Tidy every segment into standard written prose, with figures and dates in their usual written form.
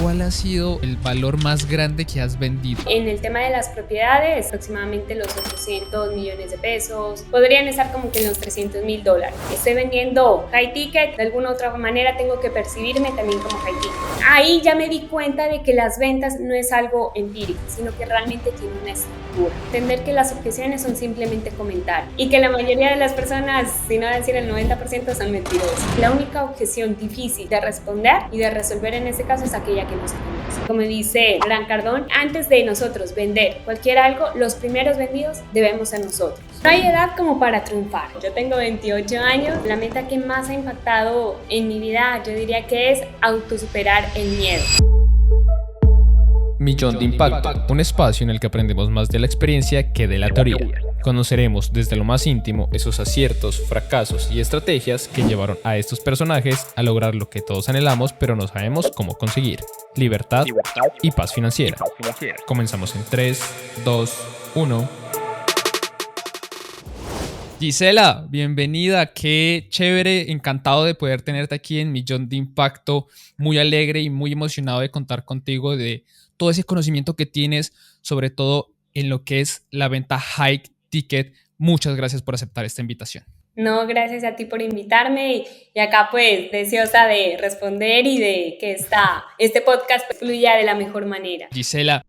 ¿cuál ha sido el valor más grande que has vendido? En el tema de las propiedades, aproximadamente los 800 millones de pesos, podrían estar como que en los $300,000. Estoy vendiendo high ticket, de alguna u otra manera tengo que percibirme también como high ticket. Ahí ya me di cuenta de que las ventas no es algo empírico, sino que realmente tiene una estructura. Entender que las objeciones son simplemente comentarios y que la mayoría de las personas, si no decir el 90%, son mentirosas. La única objeción difícil de responder y de resolver en este caso es aquella que no se conoce. Como dice Gran Cardón, antes de nosotros vender cualquier algo, los primeros vendidos debemos ser nosotros. No hay edad como para triunfar. Yo tengo 28 años. La meta que más ha impactado en mi vida, yo diría que es autosuperar el miedo. Millón de Impacto, un espacio en el que aprendemos más de la experiencia que de la teoría. Conoceremos desde lo más íntimo esos aciertos, fracasos y estrategias que llevaron a estos personajes a lograr lo que todos anhelamos pero no sabemos cómo conseguir: libertad y paz financiera. Comenzamos en 3, 2, 1. Gisela, bienvenida, qué chévere, encantado de poder tenerte aquí en Millón de Impacto, muy alegre y muy emocionado de contar contigo de todo ese conocimiento que tienes, sobre todo en lo que es la venta high ticket. Muchas gracias por aceptar esta invitación. No, gracias a ti por invitarme y acá pues deseosa de responder y de que este podcast fluya de la mejor manera. Gisela,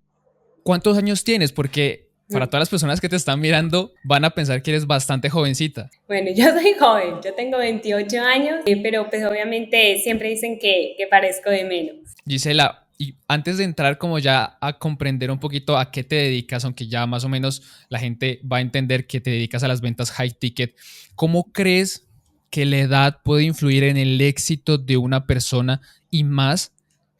¿cuántos años tienes? Porque para todas las personas que te están mirando van a pensar que eres bastante jovencita. Bueno, yo soy joven, yo tengo 28 años, pero pues obviamente siempre dicen que parezco de menos. Gisela, y antes de entrar como ya a comprender un poquito a qué te dedicas, aunque ya más o menos la gente va a entender que te dedicas a las ventas high ticket, ¿cómo crees que la edad puede influir en el éxito de una persona y más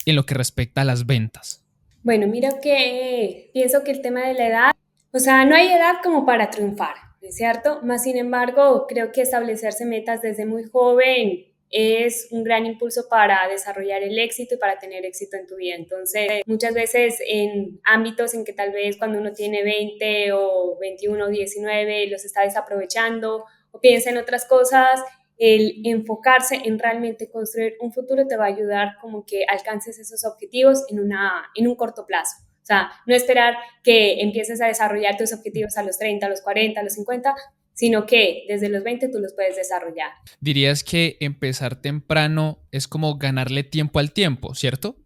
en lo que respecta a las ventas? Bueno, mira que pienso que el tema de la edad, o sea, no hay edad como para triunfar, ¿no es cierto? Más sin embargo, creo que establecerse metas desde muy joven es un gran impulso para desarrollar el éxito y para tener éxito en tu vida. Entonces, muchas veces en ámbitos en que tal vez cuando uno tiene 20 o 21 o 19 los está desaprovechando o piensa en otras cosas, el enfocarse en realmente construir un futuro te va a ayudar como que alcances esos objetivos en un corto plazo. O sea, no esperar que empieces a desarrollar tus objetivos a los 30, a los 40, a los 50, sino que desde los 20 tú los puedes desarrollar. ¿Dirías que empezar temprano es como ganarle tiempo al tiempo, cierto?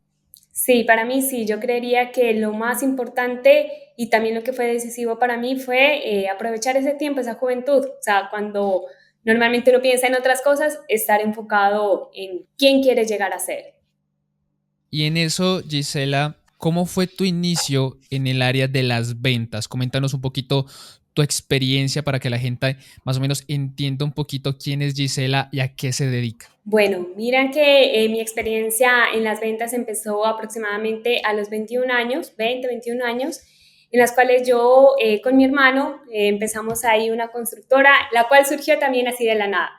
Sí, para mí sí, yo creería que lo más importante y también lo que fue decisivo para mí fue aprovechar ese tiempo, esa juventud. O sea, cuando normalmente uno piensa en otras cosas, estar enfocado en quién quieres llegar a ser. Y en eso, Gisela, ¿cómo fue tu inicio en el área de las ventas? Coméntanos un poquito tu experiencia para que la gente más o menos entienda un poquito quién es Gisela y a qué se dedica. Bueno, mira que mi experiencia en las ventas empezó aproximadamente a los 21 años, 20, 21 años, en las cuales yo con mi hermano empezamos ahí una constructora, la cual surgió también así de la nada.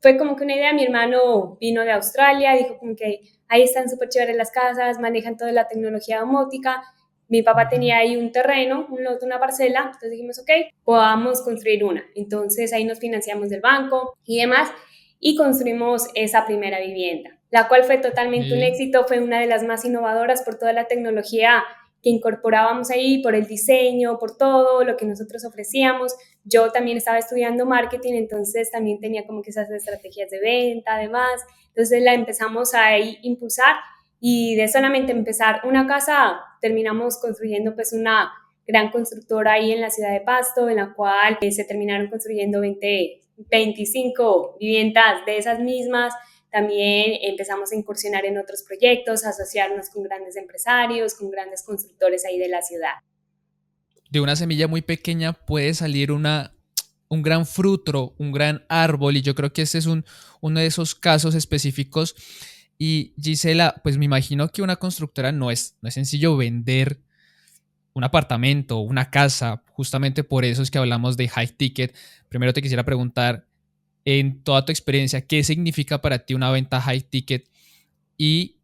Fue como que una idea, mi hermano vino de Australia, dijo como que ahí están súper chéveres las casas, manejan toda la tecnología domótica. Mi papá tenía ahí un terreno, un lote, una parcela, entonces dijimos, ok, podamos construir una. Entonces ahí nos financiamos del banco y demás y construimos esa primera vivienda, la cual fue totalmente un éxito, fue una de las más innovadoras por toda la tecnología que incorporábamos ahí, por el diseño, por todo lo que nosotros ofrecíamos. Yo también estaba estudiando marketing, entonces también tenía como que esas estrategias de venta, además. Entonces la empezamos a impulsar y de solamente empezar una casa, terminamos construyendo pues una gran constructora ahí en la ciudad de Pasto, en la cual se terminaron construyendo 25 viviendas de esas mismas. También empezamos a incursionar en otros proyectos, a asociarnos con grandes empresarios, con grandes constructores ahí de la ciudad. De una semilla muy pequeña puede salir un gran fruto, un gran árbol, y yo creo que este es uno de esos casos específicos. Y Gisela, pues me imagino que una constructora no es sencillo vender un apartamento, una casa, justamente por eso es que hablamos de high ticket. Primero te quisiera preguntar, en toda tu experiencia, ¿qué significa para ti una venta high ticket y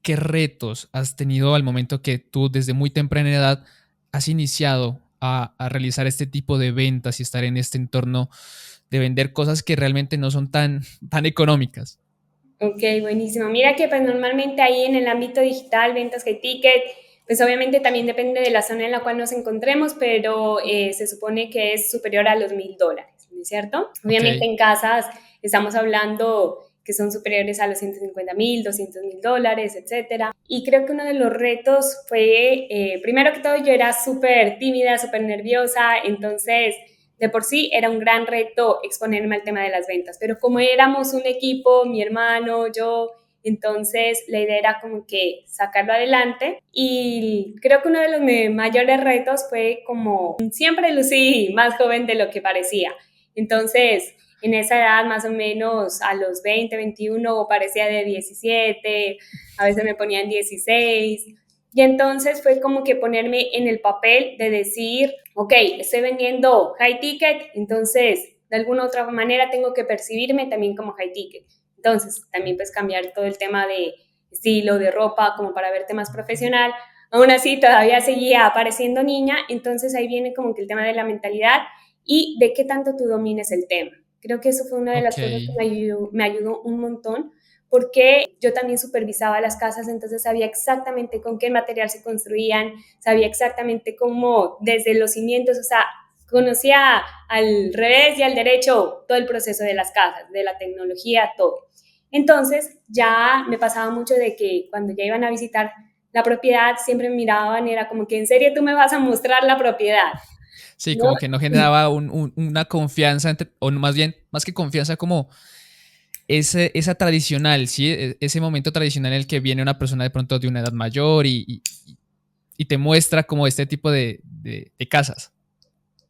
qué retos has tenido al momento que tú desde muy temprana edad has iniciado a realizar este tipo de ventas y estar en este entorno de vender cosas que realmente no son tan económicas? Ok, buenísimo. Mira que pues normalmente ahí en el ámbito digital, ventas high ticket, pues obviamente también depende de la zona en la cual nos encontremos, pero se supone que es superior a los $1,000, ¿no es cierto? Ok, Obviamente en casas estamos hablando que son superiores a los 150,000, $200,000, etcétera. Y creo que uno de los retos fue, primero que todo, yo era súper tímida, súper nerviosa, entonces de por sí era un gran reto exponerme al tema de las ventas, pero como éramos un equipo, mi hermano, yo, entonces la idea era como que sacarlo adelante y creo que uno de los mayores retos fue como siempre lucí más joven de lo que parecía. Entonces, en esa edad más o menos a los 20, 21 parecía de 17, a veces me ponían 16. Y entonces fue como que ponerme en el papel de decir, ok, estoy vendiendo high ticket, entonces de alguna otra manera tengo que percibirme también como high ticket. Entonces también pues cambiar todo el tema de estilo, de ropa, como para verte más profesional. Aún así todavía seguía apareciendo niña, entonces ahí viene como que el tema de la mentalidad y de qué tanto tú domines el tema. Creo que eso fue una de ok. las cosas que me ayudó un montón porque yo también supervisaba las casas, entonces sabía exactamente con qué material se construían, sabía exactamente cómo desde los cimientos, o sea, conocía al revés y al derecho todo el proceso de las casas, de la tecnología, todo. Entonces ya me pasaba mucho de que cuando ya iban a visitar la propiedad, siempre me miraban, era como que en serio tú me vas a mostrar la propiedad, Sí, ¿no? como que no generaba una confianza, o más bien, más que confianza, como esa tradicional, ¿sí? Ese momento tradicional en el que viene una persona de pronto de una edad mayor y te muestra como este tipo de casas.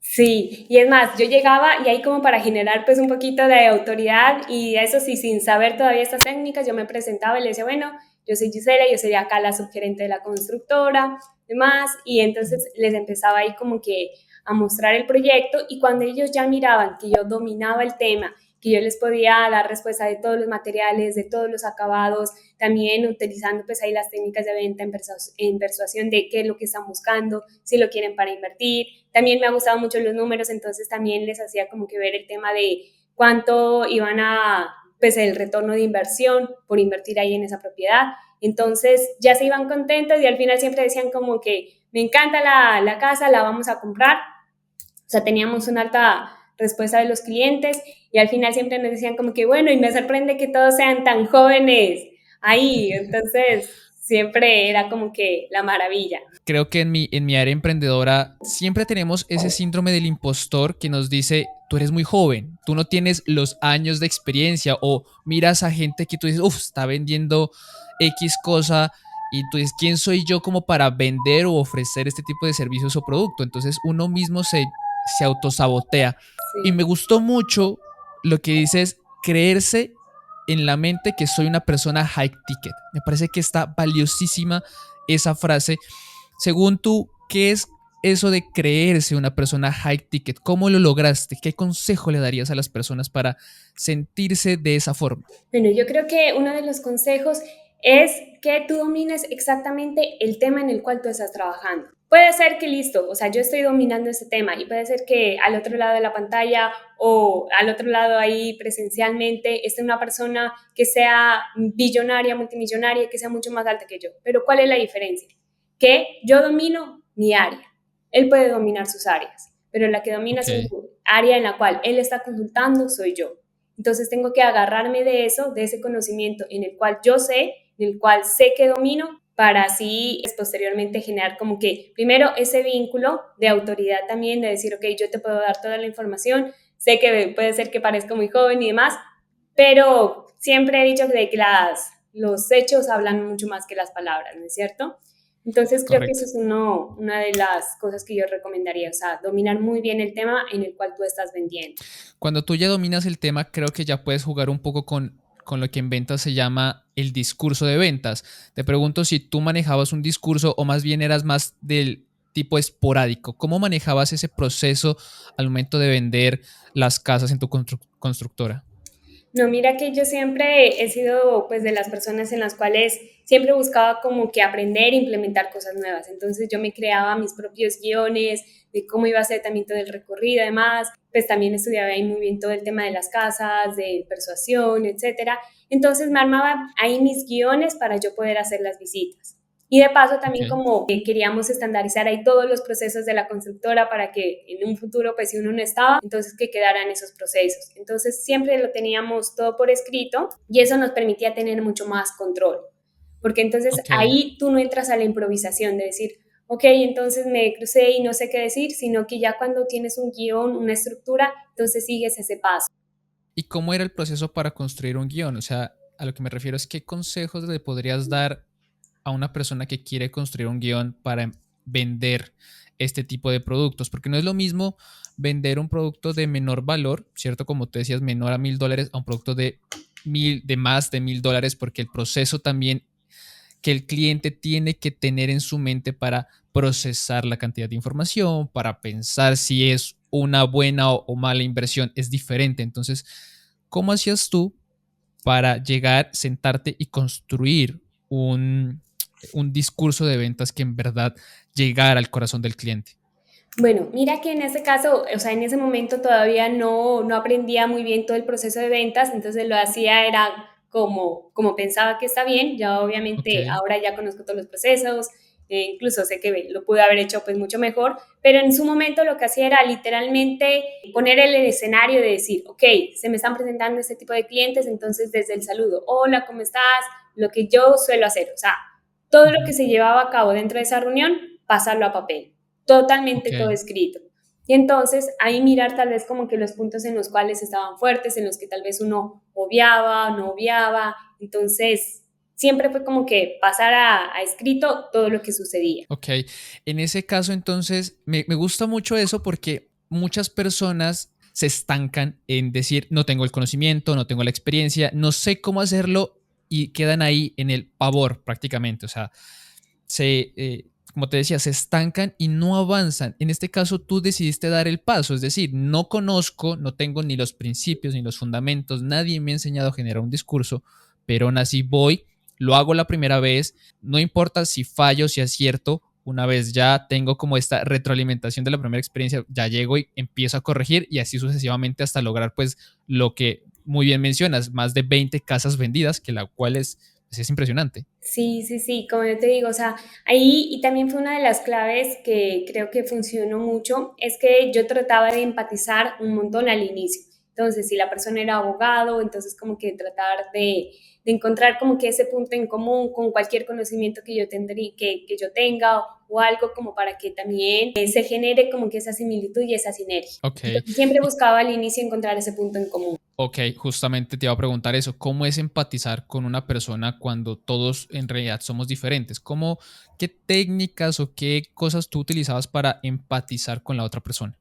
Sí, y es más, yo llegaba y ahí como para generar pues un poquito de autoridad y eso sí, sin saber todavía estas técnicas, yo me presentaba y le decía, bueno, yo soy Gisela, yo soy acá la subgerente de la constructora, demás, y entonces les empezaba ahí como que a mostrar el proyecto y cuando ellos ya miraban que yo dominaba el tema, que yo les podía dar respuesta de todos los materiales, de todos los acabados, también utilizando pues ahí las técnicas de venta en persuasión de qué es lo que están buscando, si lo quieren para invertir. También me ha gustado mucho los números, entonces también les hacía como que ver el tema de cuánto iban a, pues el retorno de inversión por invertir ahí en esa propiedad. Entonces ya se iban contentos y al final siempre decían como que me encanta la casa, la vamos a comprar. O sea, teníamos una alta respuesta de los clientes y al final siempre nos decían como que bueno, y me sorprende que todos sean tan jóvenes ahí. Entonces siempre era como que la maravilla. Creo que en mi área emprendedora siempre tenemos ese síndrome del impostor que nos dice, tú eres muy joven, tú no tienes los años de experiencia o miras a gente que tú dices, uff, está vendiendo X cosa y tú dices, ¿quién soy yo como para vender o ofrecer este tipo de servicios o producto? Entonces uno mismo se autosabotea. Y Sí. me gustó mucho lo que dices, creerse en la mente que soy una persona high ticket. Me parece que está valiosísima esa frase. Según tú, ¿qué es eso de creerse una persona high ticket? ¿Cómo lo lograste? ¿Qué consejo le darías a las personas para sentirse de esa forma? Bueno, yo creo que uno de los consejos es que tú domines exactamente el tema en el cual tú estás trabajando. Puede ser que listo, o sea, yo estoy dominando ese tema y puede ser que al otro lado de la pantalla o al otro lado ahí presencialmente esté una persona que sea billonaria, multimillonaria, que sea mucho más alta que yo. Pero ¿cuál es la diferencia? Que yo domino mi área, él puede dominar sus áreas, pero la que domina Ok, su área en la cual él está consultando soy yo. Entonces tengo que agarrarme de eso, de ese conocimiento en el cual yo sé, en el cual sé que domino, para así posteriormente generar como que primero ese vínculo de autoridad también, de decir, ok, yo te puedo dar toda la información, sé que puede ser que parezca muy joven y demás, pero siempre he dicho que los hechos hablan mucho más que las palabras, ¿no es cierto? Entonces creo que eso correcto. es una de las cosas que yo recomendaría, o sea, dominar muy bien el tema en el cual tú estás vendiendo. Cuando tú ya dominas el tema, creo que ya puedes jugar un poco con lo que en ventas se llama el discurso de ventas. Te pregunto si tú manejabas un discurso o más bien eras más del tipo esporádico. ¿Cómo manejabas ese proceso al momento de vender las casas en tu constructora? No, mira que yo siempre he sido pues de las personas en las cuales siempre buscaba como que aprender e implementar cosas nuevas. Entonces yo me creaba mis propios guiones de cómo iba a ser también todo el recorrido, además, pues también estudiaba ahí muy bien todo el tema de las casas, de persuasión, etcétera. Entonces me armaba ahí mis guiones para yo poder hacer las visitas. Y de paso Ok, también como queríamos estandarizar ahí todos los procesos de la constructora para que en un futuro, pues si uno no estaba, entonces que quedaran esos procesos. Entonces siempre lo teníamos todo por escrito y eso nos permitía tener mucho más control. Porque entonces ok. ahí tú no entras a la improvisación de decir, ok, entonces me crucé y no sé qué decir, sino que ya cuando tienes un guión, una estructura, entonces sigues ese paso. ¿Y cómo era el proceso para construir un guión? O sea, a lo que me refiero es qué consejos le podrías dar a una persona que quiere construir un guión para vender este tipo de productos, porque no es lo mismo vender un producto de menor valor, ¿cierto? Como tú decías, menor a $1,000 a un producto de más de $1,000, porque el proceso también que el cliente tiene que tener en su mente para procesar la cantidad de información, para pensar si es una buena o mala inversión, es diferente. Entonces, ¿cómo hacías tú para llegar, sentarte y construir un discurso de ventas que en verdad llegara al corazón del cliente? Bueno, mira que en ese caso, o sea, en ese momento todavía no aprendía muy bien todo el proceso de ventas, entonces lo hacía era como pensaba que está bien, ya Ok, obviamente ahora ya conozco todos los procesos, incluso sé que lo pude haber hecho pues mucho mejor, pero en su momento lo que hacía era literalmente poner el escenario de decir, ok, se me están presentando este tipo de clientes, entonces desde el saludo, hola, ¿cómo estás? Lo que yo suelo hacer, o sea, todo lo que ujú, se llevaba a cabo dentro de esa reunión, pasarlo a papel totalmente ok, todo escrito. Y entonces ahí mirar tal vez como que los puntos en los cuales estaban fuertes, en los que tal vez uno obviaba, no obviaba. Entonces siempre fue como que pasar a escrito todo lo que sucedía. ok. En ese caso, entonces, me gusta mucho eso porque muchas personas se estancan en decir, no tengo el conocimiento, no tengo la experiencia, no sé cómo hacerlo y quedan ahí en el pavor prácticamente. O sea, como te decía, se estancan y no avanzan. En este caso, tú decidiste dar el paso, es decir, no conozco, no tengo ni los principios ni los fundamentos, nadie me ha enseñado a generar un discurso, pero aún así voy, lo hago la primera vez, no importa si fallo, si acierto, una vez ya tengo como esta retroalimentación de la primera experiencia, ya llego y empiezo a corregir y así sucesivamente hasta lograr pues lo que muy bien mencionas, más de 20 casas vendidas, que la cual es impresionante. Sí, sí, sí, como yo te digo, o sea, ahí y también fue una de las claves que creo que funcionó mucho, es que yo trataba de empatizar un montón al inicio. Entonces, si la persona era abogado, entonces como que tratar de encontrar como que ese punto en común con cualquier conocimiento que yo tendría, que yo tenga o algo como para que también se genere como que esa similitud y esa sinergia. Ok. Entonces, siempre buscaba al inicio encontrar ese punto en común. Ok, justamente te iba a preguntar eso. ¿Cómo es empatizar con una persona cuando todos en realidad somos diferentes? ¿Qué técnicas o qué cosas tú utilizabas para empatizar con la otra persona?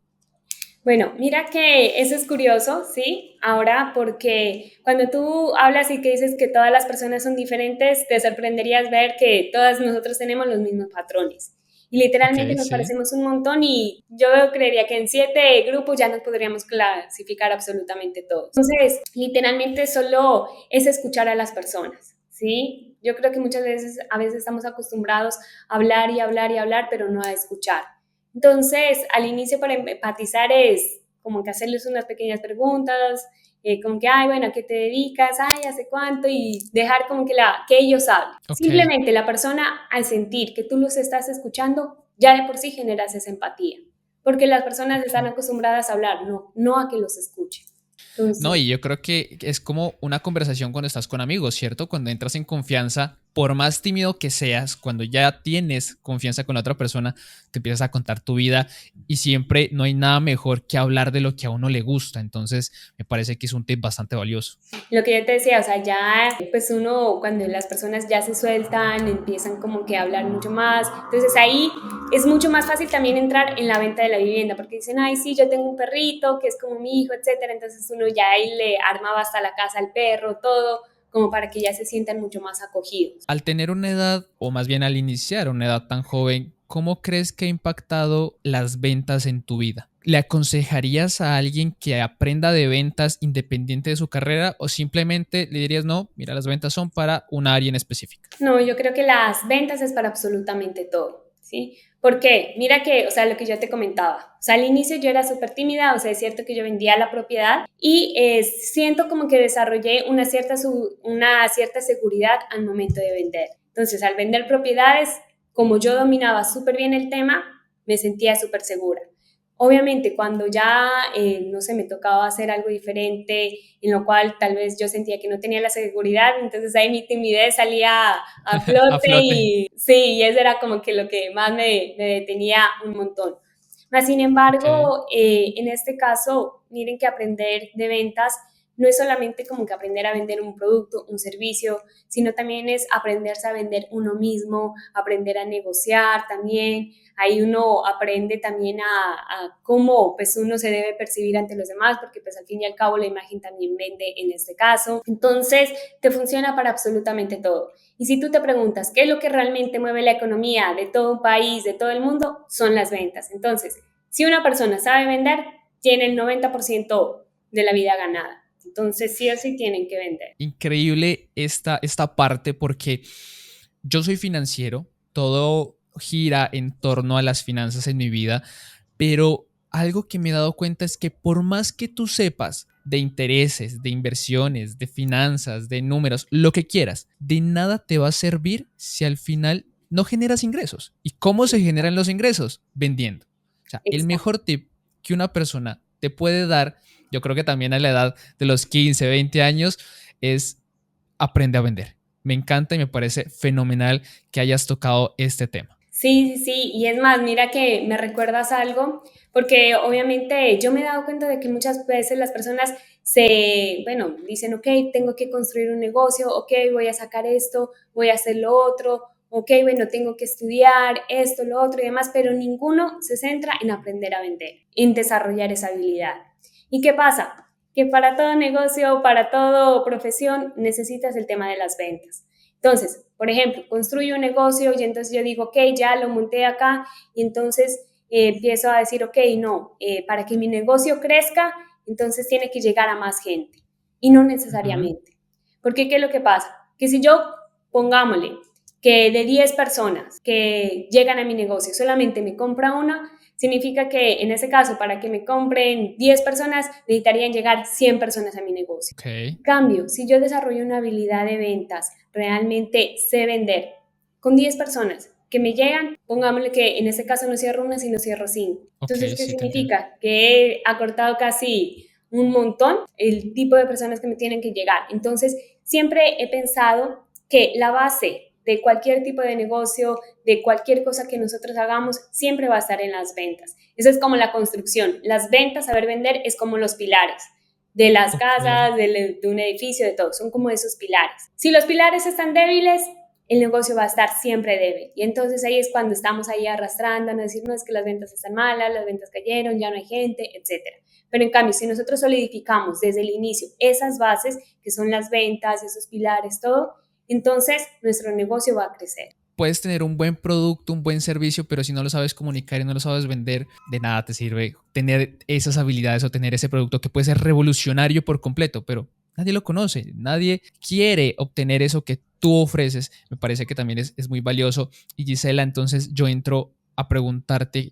Bueno, mira que eso es curioso, ¿sí? Ahora, porque cuando tú hablas y que dices que todas las personas son diferentes, te sorprenderías ver que todas nosotros tenemos los mismos patrones. Y Ok, literalmente nos sí. parecemos un montón y yo creería que en 7 grupos ya nos podríamos clasificar absolutamente todos. Entonces, literalmente solo es escuchar a las personas, ¿sí? Yo creo que muchas veces, a veces estamos acostumbrados a hablar y hablar y hablar, pero no a escuchar. Entonces, al inicio para empatizar es como que hacerles unas pequeñas preguntas, como que, ay, bueno, ¿a qué te dedicas? Ay, ¿hace cuánto? Y dejar como que ellos hablen. Ok, Simplemente la persona al sentir que tú los estás escuchando, ya de por sí generas esa empatía, porque las personas están ok. acostumbradas a hablar, no a que los escuchen. No, Entonces, y yo creo que es como una conversación cuando estás con amigos, ¿cierto? Cuando entras en confianza, por más tímido que seas, cuando ya tienes confianza con la otra persona, te empiezas a contar tu vida y siempre no hay nada mejor que hablar de lo que a uno le gusta. Entonces, me parece que es un tip bastante valioso. lo que yo te decía, o sea, ya pues uno cuando las personas ya se sueltan, empiezan como que a hablar mucho más, entonces ahí es mucho más fácil también entrar en la venta de la vivienda, porque dicen, ay, sí, yo tengo un perrito que es como mi hijo, etcétera, entonces uno ya ahí le armaba hasta la casa al perro, todo, como para que ya se sientan mucho más acogidos. Al tener una edad, o más bien al iniciar una edad tan joven, ¿cómo crees que ha impactado las ventas en tu vida? ¿Le aconsejarías a alguien que aprenda de ventas independiente de su carrera o simplemente le dirías, no, mira, las ventas son para un área en específica? No, yo creo que las ventas es para absolutamente todo, ¿sí? ¿Por qué? Mira que, o sea, lo que yo te comentaba, o sea, al inicio yo era súper tímida, o sea, es cierto que yo vendía la propiedad y siento como que desarrollé una cierta seguridad al momento de vender. Entonces, al vender propiedades, como yo dominaba súper bien el tema, me sentía súper segura. Obviamente, cuando ya, no sé, me tocaba hacer algo diferente, en lo cual tal vez yo sentía que no tenía la seguridad, entonces ahí mi timidez salía a A flote flote. y sí, y eso era como que lo que más me detenía un montón. Mas, sin Ok. embargo, en este caso, miren que aprender de ventas no es solamente como que aprender a vender un producto, un servicio, sino también es aprenderse a vender uno mismo, aprender a negociar también. Ahí uno aprende también a cómo pues uno se debe percibir ante los demás, porque pues al fin y al cabo la imagen también vende en este caso. Entonces, te funciona para absolutamente todo. Y si tú te preguntas qué es lo que realmente mueve la economía de todo un país, de todo el mundo, son las ventas. Entonces, si una persona sabe vender, tiene el 90% de la vida ganada. Entonces, sí o sí tienen que vender. Increíble esta parte porque yo soy financiero, todo gira en torno a las finanzas en mi vida, pero algo que me he dado cuenta es que por más que tú sepas de intereses, de inversiones, de finanzas, de números, lo que quieras, de nada te va a servir si al final no generas ingresos. ¿Y cómo se generan los ingresos? Vendiendo. O sea, el Exacto. mejor tip que una persona te puede dar, yo creo que también a la edad de los 15, 20 años, es aprende a vender. Me encanta y me parece fenomenal que hayas tocado este tema. Sí, sí, sí, y es más, mira que me recuerdas algo, porque obviamente yo me he dado cuenta de que muchas veces las personas bueno, dicen, ok, tengo que construir un negocio, ok, voy a sacar esto, voy a hacer lo otro, ok, bueno, tengo que estudiar esto, lo otro y demás, pero ninguno se centra en aprender a vender, en desarrollar esa habilidad. ¿Y qué pasa? Que para todo negocio, para toda profesión, necesitas el tema de las ventas. Entonces, por ejemplo, construyo un negocio y entonces yo digo, ok, ya lo monté acá y entonces empiezo a decir, ok, no, para que mi negocio crezca, entonces tiene que llegar a más gente y no Ujú. necesariamente. Porque ¿qué es lo que pasa? Que si yo, pongámosle, que de 10 personas que llegan a mi negocio solamente me compra una, significa que en ese caso, para que me compren 10 personas, necesitarían llegar 100 personas a mi negocio. Ok. En cambio, si yo desarrollo una habilidad de ventas, realmente sé vender con 10 personas que me llegan, pongámosle que en este caso no cierro una, sino cierro 5. Ok, Entonces, ¿qué sí te entiendo. significa? Que he acortado casi un montón el tipo de personas que me tienen que llegar. Entonces, siempre he pensado que la base de cualquier tipo de negocio, de cualquier cosa que nosotros hagamos, siempre va a estar en las ventas. Eso es como la construcción. Las ventas, saber vender, es como los pilares de las Ok. casas, de un edificio, de todo. Son como esos pilares. Si los pilares están débiles, el negocio va a estar siempre débil. Y entonces ahí es cuando estamos ahí arrastrando, a decir, no, es que las ventas están malas, las ventas cayeron, ya no hay gente, etcétera. Pero en cambio, si nosotros solidificamos desde el inicio esas bases, que son las ventas, esos pilares, todo, entonces nuestro negocio va a crecer. Puedes tener un buen producto, un buen servicio, pero si no lo sabes comunicar y no lo sabes vender, de nada te sirve tener esas habilidades o tener ese producto que puede ser revolucionario por completo, pero nadie lo conoce, nadie quiere obtener eso que tú ofreces. Me parece que también es muy valioso. Y Gisela, entonces yo entro a preguntarte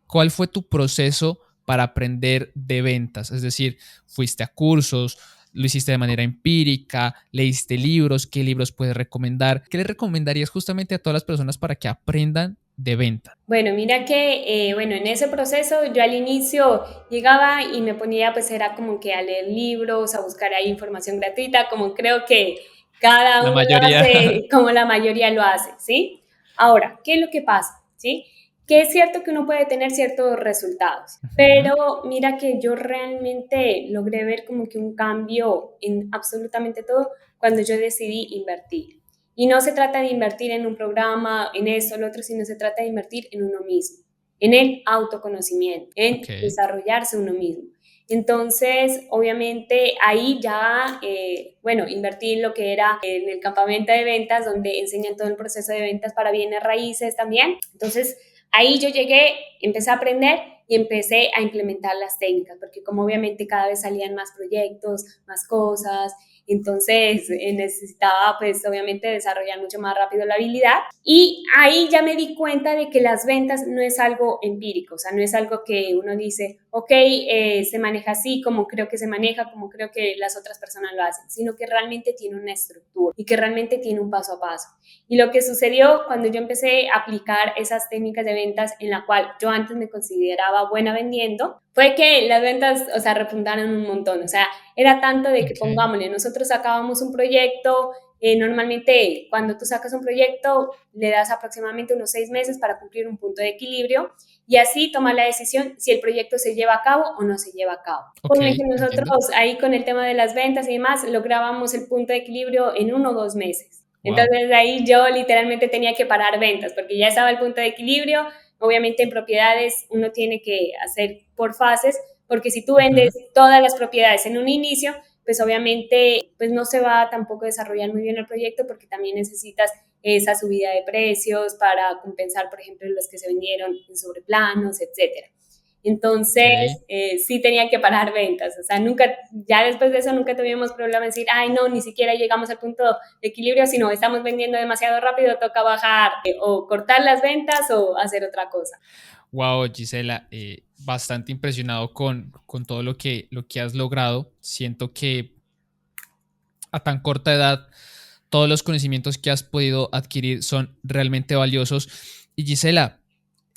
cuál fue tu proceso para aprender de ventas. Es decir, fuiste a cursos, lo hiciste de manera empírica, leíste libros, qué libros puedes recomendar, qué le recomendarías justamente a todas las personas para que aprendan de venta. Bueno, mira que, bueno, en ese proceso yo al inicio llegaba y me ponía, pues era como que a leer libros, a buscar ahí información gratuita, como creo que cada La uno lo mayoría. hace, como la mayoría lo hace, ¿sí? Ahora, ¿qué es lo que pasa? ¿Sí? Que es cierto que uno puede tener ciertos resultados, Ujú. pero mira que yo realmente logré ver como que un cambio en absolutamente todo cuando yo decidí invertir. Y no se trata de invertir en un programa, en esto, lo otro, sino se trata de invertir en uno mismo, en el autoconocimiento, en Ok, desarrollarse uno mismo. Entonces, obviamente, ahí ya, bueno, invertí en lo que era en el campamento de ventas, donde enseñan todo el proceso de ventas para bienes raíces también. Entonces, ahí yo llegué, empecé a aprender y empecé a implementar las técnicas, porque como obviamente cada vez salían más proyectos, más cosas, entonces necesitaba pues obviamente desarrollar mucho más rápido la habilidad y ahí ya me di cuenta de que las ventas no es algo empírico, o sea, no es algo que uno dice, ok, se maneja así como creo que se maneja, como creo que las otras personas lo hacen, sino que realmente tiene una estructura y que realmente tiene un paso a paso. Y lo que sucedió cuando yo empecé a aplicar esas técnicas de ventas en la cual yo antes me consideraba buena vendiendo, fue que las ventas, o sea, repuntaron un montón. O sea, era tanto de que, Ok, pongámosle, nosotros sacábamos un proyecto, normalmente cuando tú sacas un proyecto le das aproximadamente unos 6 meses para cumplir un punto de equilibrio y así tomar la decisión si el proyecto se lleva a cabo o no se lleva a cabo. ok, Por ejemplo, entiendo. nosotros ahí con el tema de las ventas y demás lográbamos el punto de equilibrio en 1 o 2 meses. Wow. Entonces ahí yo literalmente tenía que parar ventas porque ya estaba el punto de equilibrio. Obviamente en propiedades uno tiene que hacer por fases porque si tú vendes todas las propiedades en un inicio, pues obviamente pues no se va a tampoco a desarrollar muy bien el proyecto porque también necesitas esa subida de precios para compensar, por ejemplo, los que se vendieron en sobreplanos, etcétera. Ok. Entonces, sí tenía que parar ventas. O sea, nunca, ya después de eso nunca tuvimos problema en decir, ay, no, ni siquiera llegamos al punto de equilibrio, sino estamos vendiendo demasiado rápido, toca bajar o cortar las ventas o hacer otra cosa. Wow, Gisela, bastante impresionado con todo lo que has logrado. Siento que a tan corta edad todos los conocimientos que has podido adquirir son realmente valiosos. Y Gisela,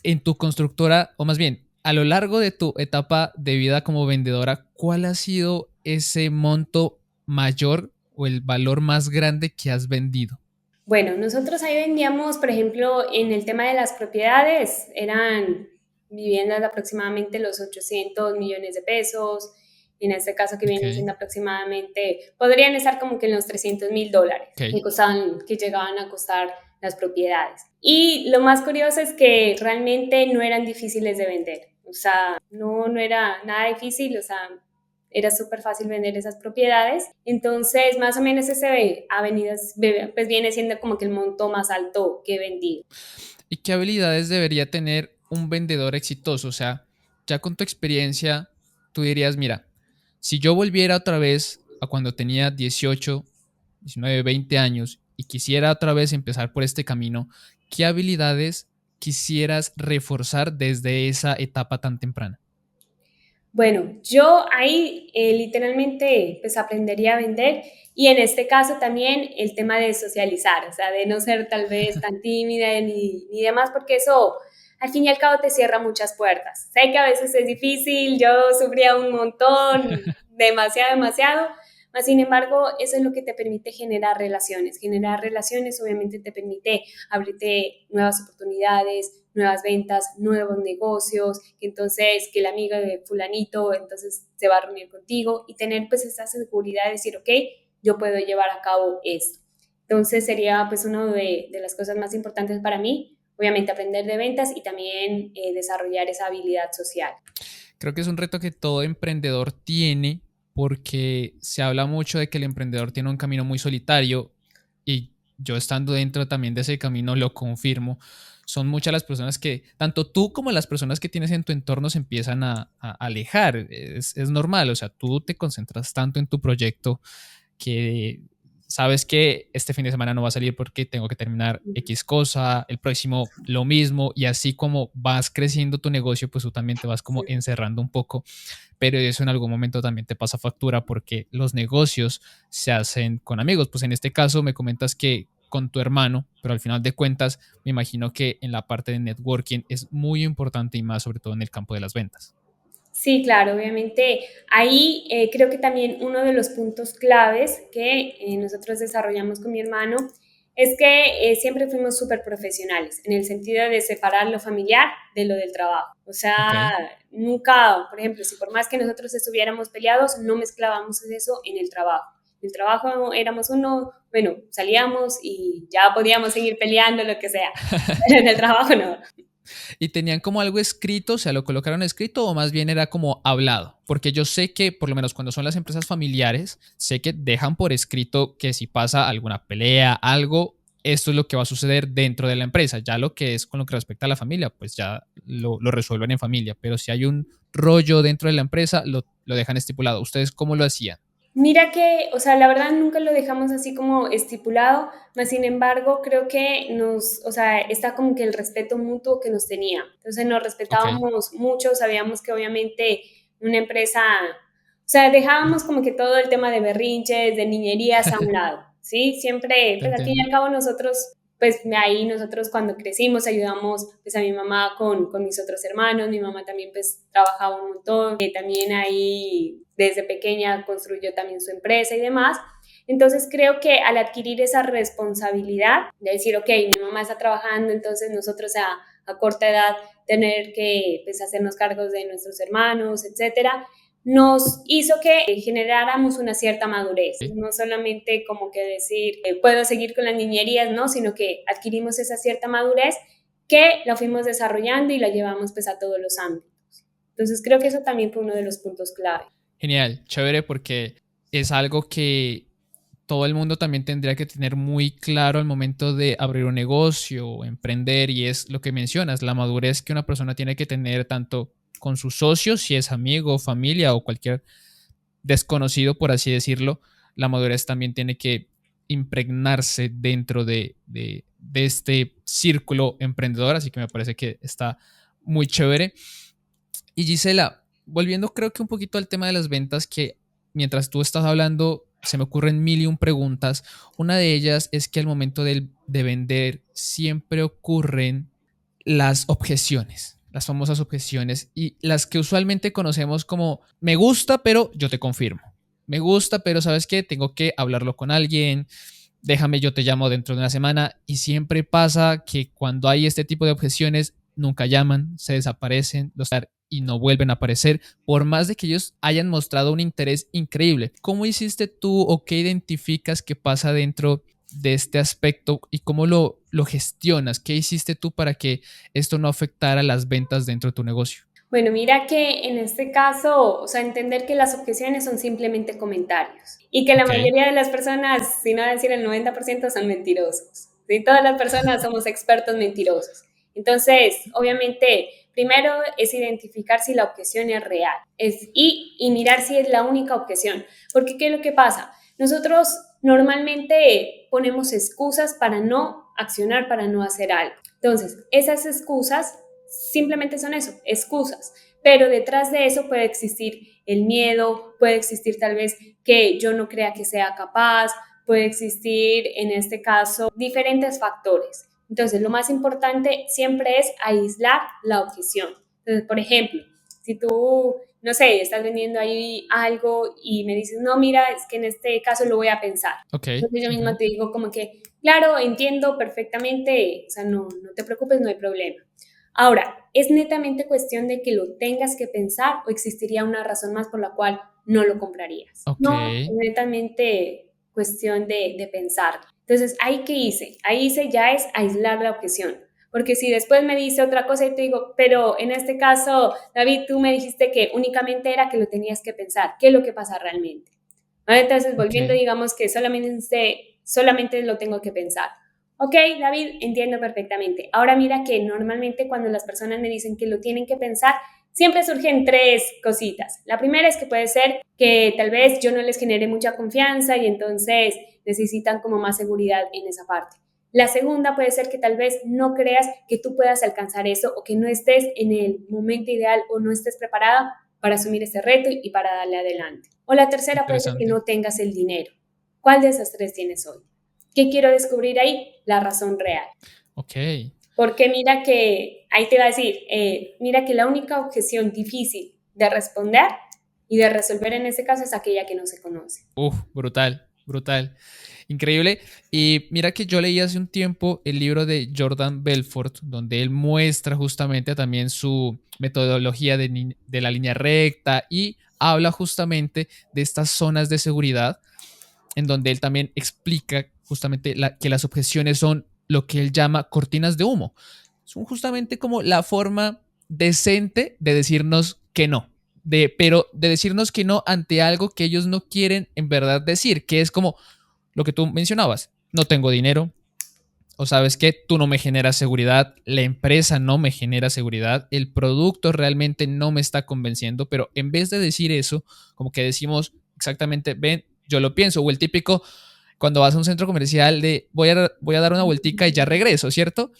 en tu constructora, o más bien, a lo largo de tu etapa de vida como vendedora, ¿cuál ha sido ese monto mayor o el valor más grande que has vendido? Bueno, nosotros ahí vendíamos, por ejemplo, en el tema de las propiedades, eran viviendas de aproximadamente los 800 millones de pesos, en este caso que Ok, vienen siendo aproximadamente, podrían estar como que en los $300.000 ok. que costaban, que llegaban a costar las propiedades. Y lo más curioso es que realmente no eran difíciles de vender, o sea, no era nada difícil, o sea, era súper fácil vender esas propiedades. Entonces, más o menos ese avenidas, pues viene siendo como que el monto más alto que he vendido. ¿Y qué habilidades debería tener un vendedor exitoso? O sea, ya con tu experiencia, tú dirías, mira, si yo volviera otra vez a cuando tenía 18, 19, 20 años y quisiera otra vez empezar por este camino, ¿qué habilidades quisieras reforzar desde esa etapa tan temprana? Bueno, yo ahí literalmente pues aprendería a vender y en este caso también el tema de socializar, o sea, de no ser tal vez tan tímida ni demás, porque eso al fin y al cabo te cierra muchas puertas. Sé que a veces es difícil, yo sufría un montón, demasiado, demasiado, mas sin embargo eso es lo que te permite generar relaciones obviamente te permite abrirte nuevas oportunidades, nuevas ventas, nuevos negocios, que entonces que el amigo de fulanito entonces se va a reunir contigo y tener pues esa seguridad de decir, ok, yo puedo llevar a cabo esto. Entonces sería pues una de las cosas más importantes para mí, obviamente aprender de ventas y también desarrollar esa habilidad social. Creo que es un reto que todo emprendedor tiene porque se habla mucho de que el emprendedor tiene un camino muy solitario y yo estando dentro también de ese camino lo confirmo. Son muchas las personas que, tanto tú como las personas que tienes en tu entorno se empiezan a alejar. Es normal, o sea, tú te concentras tanto en tu proyecto que sabes que este fin de semana no va a salir porque tengo que terminar X cosa, el próximo lo mismo, y así como vas creciendo tu negocio, pues tú también te vas como encerrando un poco, pero eso en algún momento también te pasa factura porque los negocios se hacen con amigos. Pues en este caso me comentas que con tu hermano, pero al final de cuentas me imagino que en la parte de networking es muy importante y más sobre todo en el campo de las ventas. Sí, claro, obviamente. Ahí creo que también uno de los puntos claves que nosotros desarrollamos con mi hermano es que siempre fuimos súper profesionales, en el sentido de separar lo familiar de lo del trabajo. O Ok. sea, nunca, por ejemplo, si por más que nosotros estuviéramos peleados, no mezclábamos eso en el trabajo. En el trabajo éramos uno, bueno, salíamos y ya podíamos seguir peleando, lo que sea, pero en el trabajo no. ¿Y tenían como algo escrito, o sea, lo colocaron escrito o más bien era como hablado? Porque yo sé que, por lo menos cuando son las empresas familiares, sé que dejan por escrito que si pasa alguna pelea, algo, esto es lo que va a suceder dentro de la empresa. Ya lo que es con lo que respecta a la familia, pues ya lo resuelven en familia, pero si hay un rollo dentro de la empresa, lo dejan estipulado. ¿Ustedes cómo lo hacían? Mira que, o sea, la verdad nunca lo dejamos así como estipulado, mas sin embargo creo que o sea, está como que el respeto mutuo que nos tenía. Entonces nos Ok, respetábamos mucho, sabíamos que obviamente una empresa, o sea, dejábamos como que todo el tema de berrinches, de niñerías a un lado, ¿sí? Siempre, te pues al fin y entiendo. al cabo nosotros, pues ahí nosotros cuando crecimos ayudamos pues a mi mamá con mis otros hermanos, mi mamá también pues trabajaba un montón, también ahí desde pequeña construyó también su empresa y demás. Entonces creo que al adquirir esa responsabilidad de decir, ok, mi mamá está trabajando, entonces nosotros a corta edad tener que pues, hacernos cargos de nuestros hermanos, etcétera, nos hizo que generáramos una cierta madurez, Ok. no solamente como que decir, puedo seguir con las niñerías, ¿no? Sino que adquirimos esa cierta madurez que la fuimos desarrollando y la llevamos pues a todos los ámbitos. Entonces creo que eso también fue uno de los puntos clave. Genial, chévere porque es algo que todo el mundo también tendría que tener muy claro al momento de abrir un negocio, emprender, y es lo que mencionas, la madurez que una persona tiene que tener tanto con sus socios, si es amigo, familia o cualquier desconocido, por así decirlo, la madurez también tiene que impregnarse dentro de este círculo emprendedor, así que me parece que está muy chévere. Y Gisela, volviendo creo que un poquito al tema de las ventas, que mientras tú estás hablando se me ocurren mil y un preguntas. Una de ellas es que al momento de vender siempre ocurren las objeciones, las famosas objeciones y las que usualmente conocemos como me gusta, pero yo te confirmo. Me gusta, pero ¿sabes qué? Tengo que hablarlo con alguien, déjame, yo te llamo dentro de una semana y siempre pasa que cuando hay este tipo de objeciones, nunca llaman, se desaparecen y no vuelven a aparecer, por más de que ellos hayan mostrado un interés increíble. ¿Cómo hiciste tú o qué identificas que pasa dentro de este aspecto y cómo lo gestionas? ¿Qué hiciste tú para que esto no afectara las ventas dentro de tu negocio? Bueno, mira que en este caso, o sea, entender que las objeciones son simplemente comentarios y que la Ok, mayoría de las personas, si no decir el 90%, son mentirosos. ¿Sí? Todas las personas somos expertos mentirosos. Entonces, obviamente, primero es identificar si la objeción es real y mirar si es la única objeción. Porque, ¿qué es lo que pasa? Nosotros normalmente ponemos excusas para no accionar, para no hacer algo. Entonces, esas excusas simplemente son eso, excusas. Pero detrás de eso puede existir el miedo, puede existir tal vez que yo no crea que sea capaz, puede existir en este caso diferentes factores. Entonces, lo más importante siempre es aislar la objeción. Entonces, por ejemplo, si tú, no sé, estás vendiendo ahí algo y me dices, no, mira, es que en este caso lo voy a pensar. ok. Entonces yo misma Ujú. te digo como que, claro, entiendo perfectamente, o sea, no te preocupes, no hay problema. Ahora, ¿es netamente cuestión de que lo tengas que pensar o existiría una razón más por la cual no lo comprarías? Ok, No, es netamente cuestión de pensar. Entonces, ¿ahí qué hice? Ahí hice ya es aislar la objeción. Porque si después me dice otra cosa y te digo, pero en este caso, David, tú me dijiste que únicamente era que lo tenías que pensar. ¿Qué es lo que pasa realmente? ¿Vale? Entonces, ok. volviendo, digamos que solamente lo tengo que pensar. Ok, David, entiendo perfectamente. Ahora mira que normalmente cuando las personas me dicen que lo tienen que pensar, siempre surgen tres cositas. La primera es que puede ser que tal vez yo no les genere mucha confianza y entonces necesitan como más seguridad en esa parte. La segunda puede ser que tal vez no creas que tú puedas alcanzar eso o que no estés en el momento ideal o no estés preparada para asumir ese reto y para darle adelante. O la tercera puede ser que Interesante. no tengas el dinero. ¿Cuál de esas tres tienes hoy? ¿Qué quiero descubrir ahí? La razón real. Ok. Porque mira que, ahí te va a decir, mira que la única objeción difícil de responder y de resolver en este caso es aquella que no se conoce. Uf, brutal, brutal. Increíble. Y mira que yo leí hace un tiempo el libro de Jordan Belfort, donde él muestra justamente también su metodología de la línea recta y habla justamente de estas zonas de seguridad, en donde él también explica justamente que las objeciones son lo que él llama cortinas de humo. Son justamente como la forma decente de decirnos que no, pero de decirnos que no ante algo que ellos no quieren en verdad decir, que es como lo que tú mencionabas, no tengo dinero, o sabes que tú no me generas seguridad, la empresa no me genera seguridad, el producto realmente no me está convenciendo, pero en vez de decir eso, como que decimos exactamente, ven, yo lo pienso, o el típico cuando vas a un centro comercial de voy a dar una vueltica y ya regreso, ¿cierto?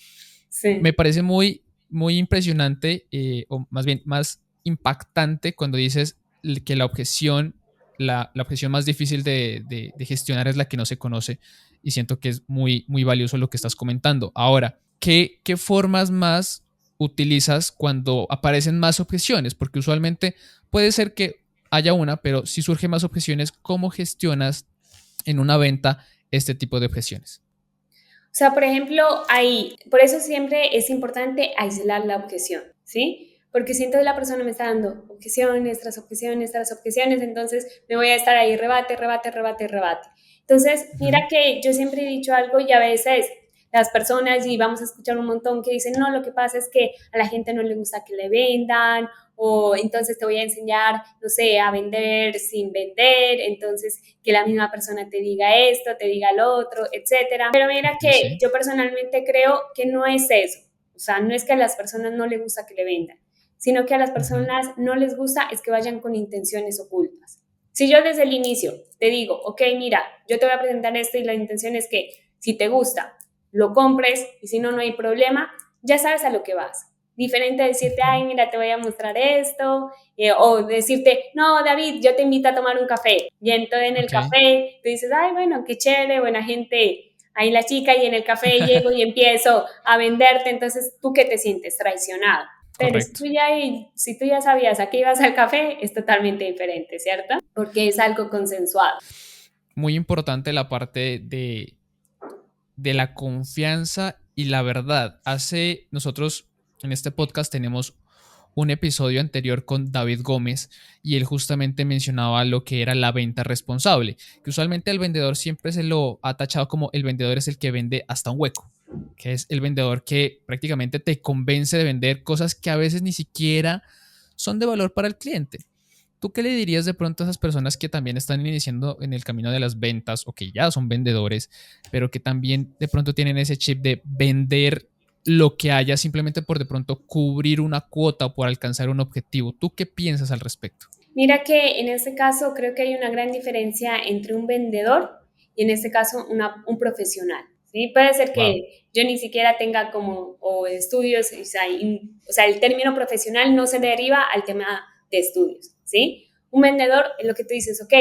Me Sí. parece muy impresionante, o más bien más impactante cuando dices que la objeción más difícil de gestionar es la que no se conoce y siento que es muy valioso lo que estás comentando. Ahora, ¿qué formas más utilizas cuando aparecen más objeciones? Porque usualmente puede ser que haya una, pero si surgen más objeciones, ¿cómo gestionas en una venta este tipo de objeciones? O sea, por ejemplo, ahí, por eso siempre es importante aislar la objeción, ¿sí? Porque si entonces la persona me está dando objeciones tras objeciones tras objeciones, entonces me voy a estar ahí rebate, rebate, rebate, rebate. Entonces, mira Ujú. que yo siempre he dicho algo y a veces las personas, y vamos a escuchar un montón que dicen, no, lo que pasa es que a la gente no le gusta que le vendan, o entonces te voy a enseñar, no sé, a vender sin vender, entonces que la misma persona te diga esto, te diga lo otro, etcétera. Pero mira Ok, que sí. yo personalmente creo que no es eso, o sea, no es que a las personas no les gusta que le vendan, sino que a las Ujú. personas no les gusta es que vayan con intenciones ocultas. Si yo desde el inicio te digo, ok, mira, yo te voy a presentar esto y la intención es que si te gusta, lo compres y si no, no hay problema, ya sabes a lo que vas. Diferente a decirte, ay, Ujú. mira, te voy a mostrar esto, o decirte, no, David, yo te invito a tomar un café. Y entonces en el Ok. café tú dices, ay, bueno, qué chévere, buena gente, ahí la chica, y en el café llego y empiezo a venderte, entonces tú qué te sientes traicionado. Pero Correcto. si tú ya sabías a qué ibas al café, es totalmente diferente, ¿cierto? Porque es algo consensuado. Muy importante la parte de la confianza y la verdad. Nosotros en este podcast tenemos un episodio anterior con David Gómez y él justamente mencionaba lo que era la venta responsable, que usualmente el vendedor siempre se lo ha tachado como el vendedor es el que vende hasta un hueco, que es el vendedor que prácticamente te convence de vender cosas que a veces ni siquiera son de valor para el cliente. ¿Tú qué le dirías de pronto a esas personas que también están iniciando en el camino de las ventas o que ya son vendedores, pero que también de pronto tienen ese chip de vender lo que haya simplemente por de pronto cubrir una cuota o por alcanzar un objetivo? ¿Tú qué piensas al respecto? Mira que en este caso creo que hay una gran diferencia entre un vendedor y en este caso un profesional. ¿Sí? Puede ser Wow. que yo ni siquiera tenga como o estudios, o sea, el término profesional no se deriva al tema de estudios. ¿Sí? Un vendedor es lo que tú dices, ok,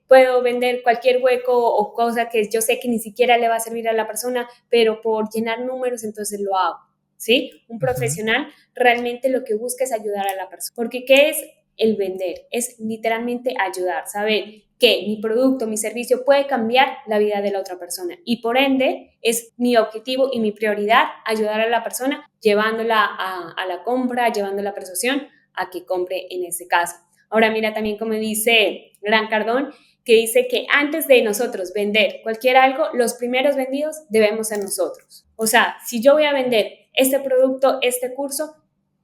puedo vender cualquier hueco o cosa que yo sé que ni siquiera le va a servir a la persona, pero por llenar números entonces lo hago. ¿Sí? Un Ujú. profesional realmente lo que busca es ayudar a la persona. Porque ¿qué es el vender? Es literalmente ayudar, saber que mi producto, mi servicio puede cambiar la vida de la otra persona y por ende es mi objetivo y mi prioridad ayudar a la persona llevándola a la compra, llevando la persuasión a que compre en ese caso. Ahora mira también como dice Gran Cardón, que dice que antes de nosotros vender cualquier algo, los primeros vendidos debemos ser nosotros. O sea, si yo voy a vender este producto, este curso,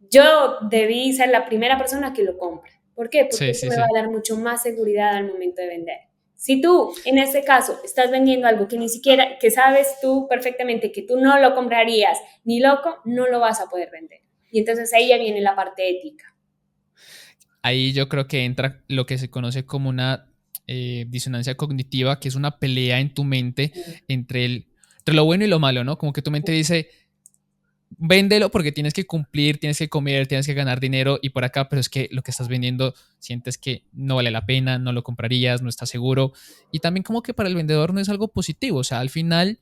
yo debí ser la primera persona que lo compre. ¿Por qué? Porque Sí, eso sí, me va sí. a dar mucho más seguridad al momento de vender. Si tú, en este caso, estás vendiendo algo que ni siquiera, que sabes tú perfectamente que tú no lo comprarías ni loco, no lo vas a poder vender. Y entonces ahí ya viene la parte ética. Ahí yo creo que entra lo que se conoce como una disonancia cognitiva, que es una pelea en tu mente entre lo bueno y lo malo, ¿no? Como que tu mente dice, véndelo porque tienes que cumplir, tienes que comer, tienes que ganar dinero y por acá, pero es que lo que estás vendiendo sientes que no vale la pena, no lo comprarías, no estás seguro. Y también como que para el vendedor no es algo positivo, o sea, al final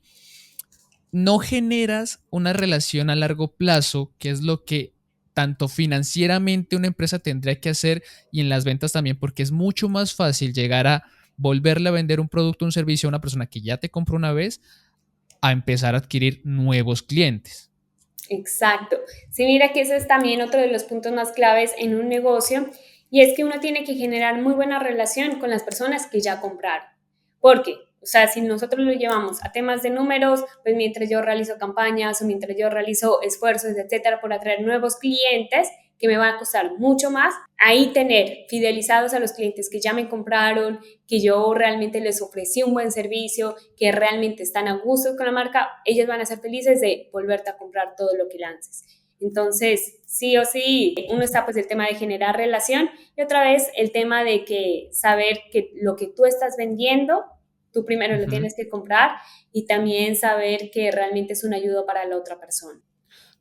no generas una relación a largo plazo, que es lo que tanto financieramente una empresa tendría que hacer y en las ventas también, porque es mucho más fácil llegar a volverle a vender un producto o un servicio a una persona que ya te compró una vez a empezar a adquirir nuevos clientes. Exacto. Sí, mira que ese es también otro de los puntos más claves en un negocio y es que uno tiene que generar muy buena relación con las personas que ya compraron. Porque, o sea, si nosotros lo llevamos a temas de números, pues mientras yo realizo campañas o mientras yo realizo esfuerzos, etcétera, por atraer nuevos clientes que me va a costar mucho más, ahí tener fidelizados a los clientes que ya me compraron, que yo realmente les ofrecí un buen servicio, que realmente están a gusto con la marca, ellos van a ser felices de volverte a comprar todo lo que lances. Entonces, sí o sí, uno está pues el tema de generar relación y otra vez el tema de que saber que lo que tú estás vendiendo, tú primero lo tienes que comprar y también saber que realmente es una ayuda para la otra persona.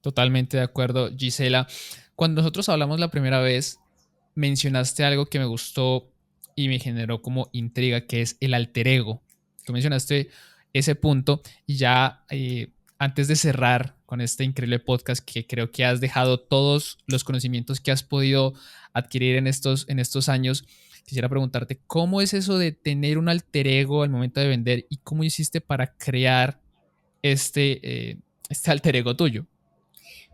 Totalmente de acuerdo, Gisela. Cuando nosotros hablamos la primera vez, mencionaste algo que me gustó y me generó como intriga, que es el alter ego. Tú mencionaste ese punto y ya antes de cerrar con este increíble podcast que creo que has dejado todos los conocimientos que has podido adquirir en estos años, quisiera preguntarte, ¿cómo es eso de tener un alter ego al momento de vender y cómo hiciste para crear este alter ego tuyo?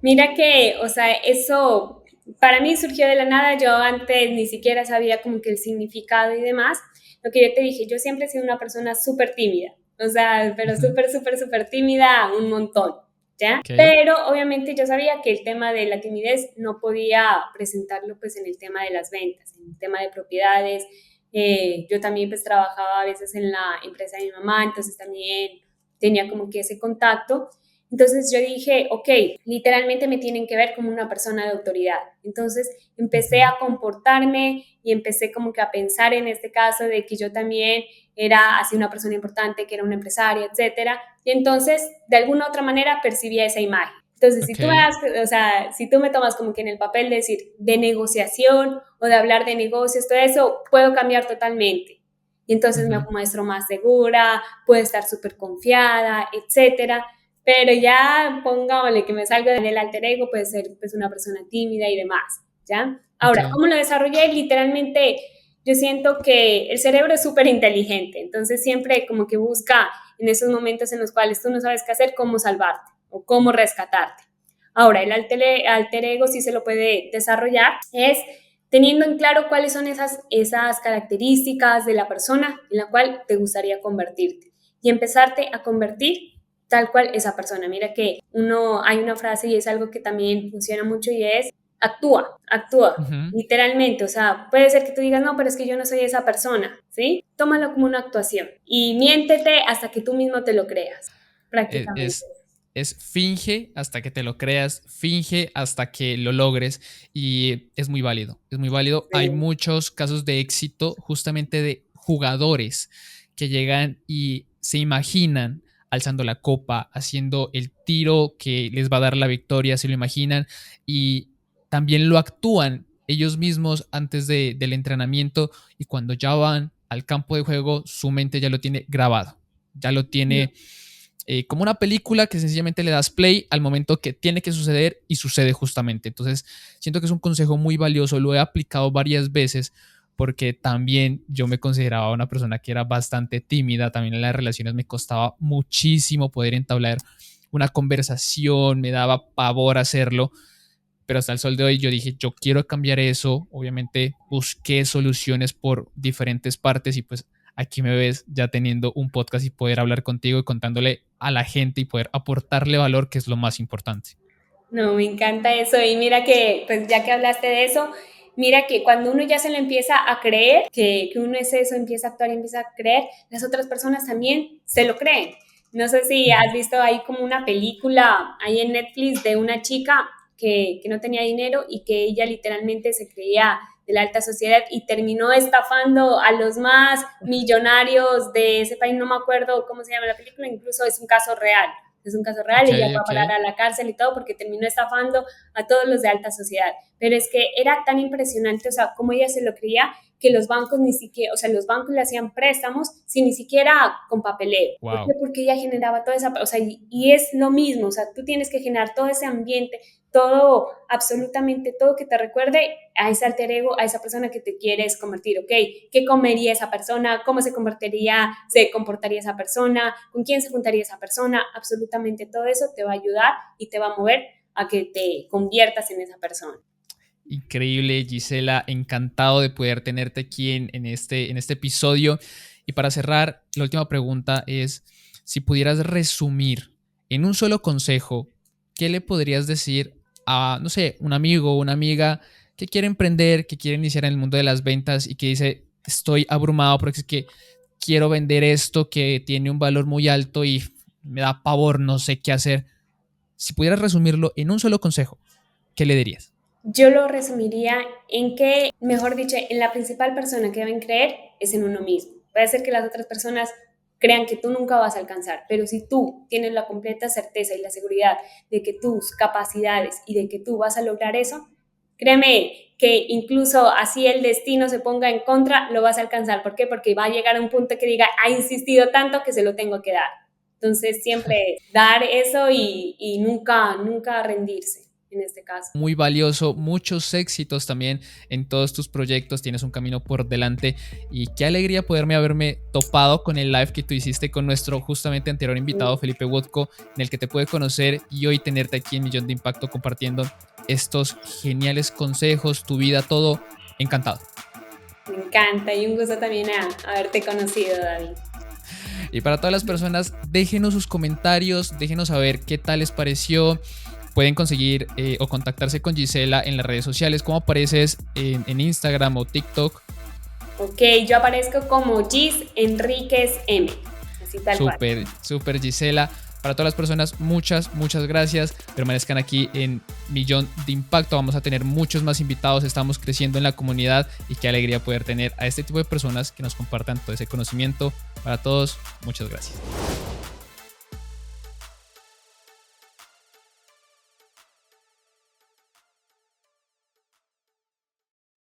Mira que, o sea, eso para mí surgió de la nada, yo antes ni siquiera sabía como que el significado y demás. Lo que yo te dije, yo siempre he sido una persona súper tímida, o sea, pero Ujú. súper, súper, súper tímida, un montón, ¿ya? Ok. Pero obviamente yo sabía que el tema de la timidez no podía presentarlo pues en el tema de las ventas, en el tema de propiedades. Yo también pues trabajaba a veces en la empresa de mi mamá, entonces también tenía como que ese contacto. Entonces yo dije, ok, literalmente me tienen que ver como una persona de autoridad. Entonces empecé Ujú. a comportarme y empecé como que a pensar en este caso de que yo también era así una persona importante, que era una empresaria, etcétera. Y entonces, de alguna u otra manera, percibía esa imagen. Entonces, si Ok. tú me das, o sea, si tú me tomas como que en el papel de decir de negociación o de hablar de negocios, todo eso, puedo cambiar totalmente. Y entonces me Ujú. muestro más segura, puedo estar súper confiada, etcétera. Pero ya pongámosle que me salga en el alter ego, puede ser pues una persona tímida y demás, ¿ya? Ok. Ahora, ¿cómo lo desarrollé? Literalmente, yo siento que el cerebro es súper inteligente, entonces siempre como que busca en esos momentos en los cuales tú no sabes qué hacer, cómo salvarte o cómo rescatarte. Ahora, el alter ego sí se lo puede desarrollar, es teniendo en claro cuáles son esas características de la persona en la cual te gustaría convertirte y empezarte a convertir tal cual esa persona. Mira que hay una frase y es algo que también funciona mucho y es actúa, Ujú. literalmente. O sea, puede ser que tú digas, no, pero es que yo no soy esa persona, ¿sí? Tómalo como una actuación y miéntete hasta que tú mismo te lo creas, Es, prácticamente. es, es finge hasta que te lo creas, finge hasta que lo logres y es muy válido, es muy válido. Hay Sí. muchos casos de éxito justamente de jugadores que llegan y se imaginan alzando la copa, haciendo el tiro que les va a dar la victoria, se lo imaginan y también lo actúan ellos mismos antes del entrenamiento y cuando ya van al campo de juego, su mente ya lo tiene grabado, ya lo tiene como una película que sencillamente le das play al momento que tiene que suceder y sucede justamente. Entonces, siento que es un consejo muy valioso, lo he aplicado varias veces porque también yo me consideraba una persona que era bastante tímida, también en las relaciones me costaba muchísimo poder entablar una conversación, me daba pavor hacerlo, pero hasta el sol de hoy yo dije, yo quiero cambiar eso, obviamente busqué soluciones por diferentes partes y pues aquí me ves ya teniendo un podcast y poder hablar contigo y contándole a la gente y poder aportarle valor, que es lo más importante. No, me encanta eso. Y mira que, pues ya que hablaste de eso, mira que cuando uno ya se lo empieza a creer, que uno es eso, empieza a actuar y empieza a creer, las otras personas también se lo creen. No sé si Ujú. has visto ahí como una película ahí en Netflix de una chica que no tenía dinero y que ella literalmente se creía de la alta sociedad y terminó estafando a los más millonarios de ese país. No me acuerdo cómo se llama la película, incluso es un caso real. Es un caso real Ok, y ella fue a ok. parar a la cárcel y todo porque terminó estafando a todos los de alta sociedad. Pero es que era tan impresionante, o sea, como ella se lo creía, que los bancos ni siquiera, o sea, los bancos le hacían préstamos sin ni siquiera con papeleo. ¿Por qué? Wow. Porque ella generaba toda esa, o sea, y es lo mismo, o sea, tú tienes que generar todo ese ambiente, todo, absolutamente todo que te recuerde a ese alter ego, a esa persona que te quieres convertir, ¿ok? ¿Qué comería esa persona? ¿Cómo se comportaría esa persona? ¿Con quién se juntaría esa persona? Absolutamente todo eso te va a ayudar y te va a mover a que te conviertas en esa persona. Increíble, Gisela. Encantado de poder tenerte aquí en este episodio. Y para cerrar, la última pregunta es, si pudieras resumir en un solo consejo, ¿qué le podrías decir a, no sé, un amigo o una amiga que quiere emprender, que quiere iniciar en el mundo de las ventas y que dice, estoy abrumado porque es que quiero vender esto que tiene un valor muy alto y me da pavor, no sé qué hacer. Si pudieras resumirlo en un solo consejo, ¿qué le dirías? Yo lo resumiría en que, mejor dicho, en la principal persona que deben creer es en uno mismo. Puede ser que las otras personas crean que tú nunca vas a alcanzar, pero si tú tienes la completa certeza y la seguridad de que tus capacidades y de que tú vas a lograr eso, créeme que incluso así el destino se ponga en contra, lo vas a alcanzar. ¿Por qué? Porque va a llegar a un punto que diga, ha insistido tanto que se lo tengo que dar. Entonces, siempre dar eso y nunca, nunca rendirse en este caso. Muy valioso, muchos éxitos también en todos tus proyectos, tienes un camino por delante y qué alegría poderme haberme topado con el live que tú hiciste con nuestro justamente anterior invitado Felipe Wodko, en el que te pude conocer y hoy tenerte aquí en Millón de Impacto compartiendo estos geniales consejos, tu vida, todo. Encantado. Me encanta y un gusto también haberte conocido, David. Y para todas las personas, déjenos sus comentarios, déjenos saber qué tal les pareció. Pueden conseguir o contactarse con Gisela en las redes sociales. ¿Cómo apareces en Instagram o TikTok? Ok, yo aparezco como Gis Enríquez M. Así tal cual. Súper, súper Gisela. Para todas las personas, muchas gracias. Permanezcan aquí en Millón de Impacto. Vamos a tener muchos más invitados. Estamos creciendo en la comunidad y qué alegría poder tener a este tipo de personas que nos compartan todo ese conocimiento. Para todos, muchas gracias.